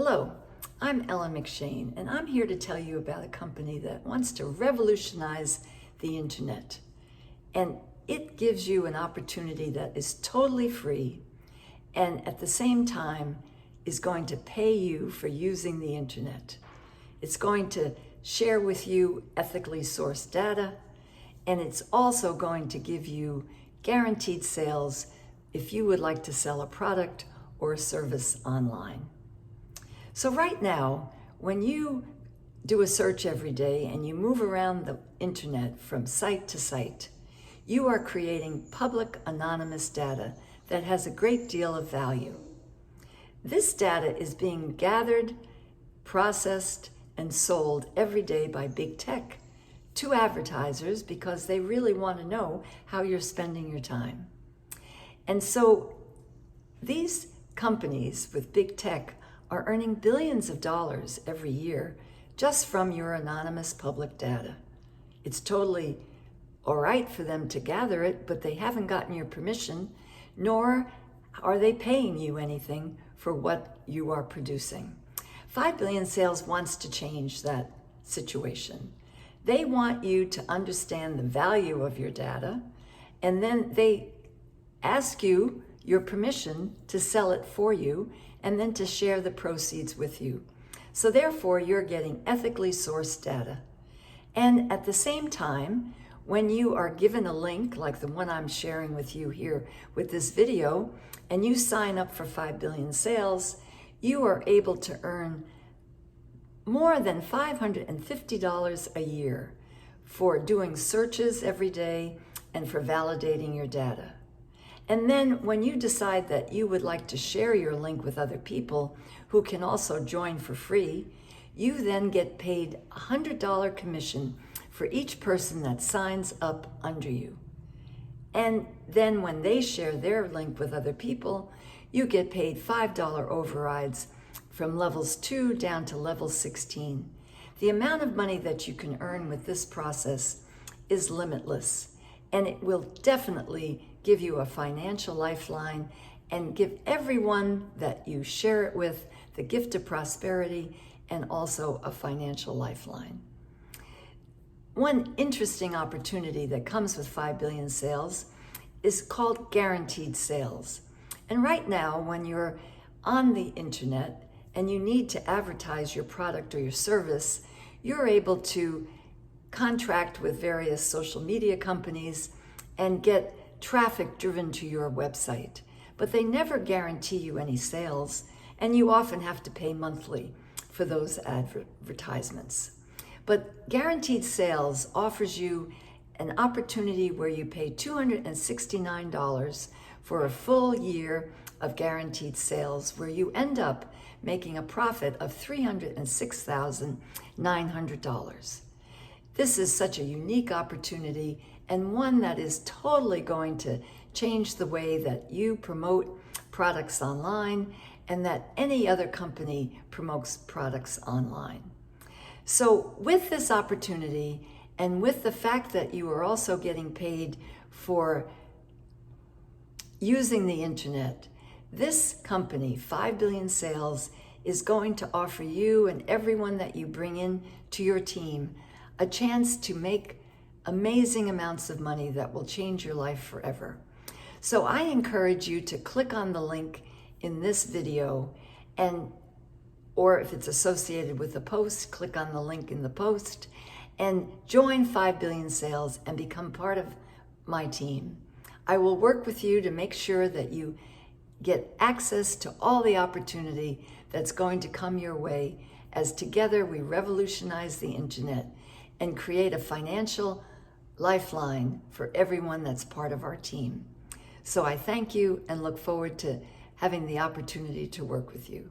Hello, I'm Ellen McShane, and I'm here to tell you about a company that wants to revolutionize the internet. And it gives you an opportunity that is totally free and at the same time is going to pay you for using the internet. It's going to share with you ethically sourced data, and it's also going to give you guaranteed sales if you would like to sell a product or a service online. So right now, when you do a search every day and you move around the internet from site to site, you are creating public anonymous data that has a great deal of value. This data is being gathered, processed, and sold every day by big tech to advertisers because they really want to know how you're spending your time. And so these companies with big tech are earning billions of dollars every year just from your anonymous public data. It's totally all right for them to gather it, but they haven't gotten your permission, nor are they paying you anything for what you are producing. 5BillionSales wants to change that situation. They want you to understand the value of your data, and then they ask you your permission to sell it for you and then to share the proceeds with you. So therefore, you're getting ethically sourced data. And at the same time, when you are given a link like the one I'm sharing with you here with this video, and you sign up for 5BillionSales, you are able to earn more than $550 a year for doing searches every day and for validating your data. And then when you decide that you would like to share your link with other people who can also join for free, you then get paid a $100 commission for each person that signs up under you. And then when they share their link with other people, you get paid $5 overrides from levels 2 down to level 16. The amount of money that you can earn with this process is limitless, and it will definitely give you a financial lifeline and give everyone that you share it with the gift of prosperity and also a financial lifeline. One interesting opportunity that comes with 5BillionSales is called guaranteed sales. And right now, when you're on the internet and you need to advertise your product or your service, you're able to contract with various social media companies and get traffic driven to your website, but they never guarantee you any sales, and you often have to pay monthly for those advertisements. But guaranteed sales offers you an opportunity where you pay $269 for a full year of guaranteed sales, where you end up making a profit of $306,900. This is such a unique opportunity and one that is totally going to change the way that you promote products online and that any other company promotes products online. So with this opportunity and with the fact that you are also getting paid for using the internet, this company, 5BillionSales, is going to offer you and everyone that you bring in to your team a chance to make amazing amounts of money that will change your life forever. So I encourage you to click on the link in this video, or if it's associated with the post, click on the link in the post and join 5BillionSales and become part of my team. I will work with you to make sure that you get access to all the opportunity that's going to come your way as together we revolutionize the internet and create a financial lifeline for everyone that's part of our team. So I thank you and look forward to having the opportunity to work with you.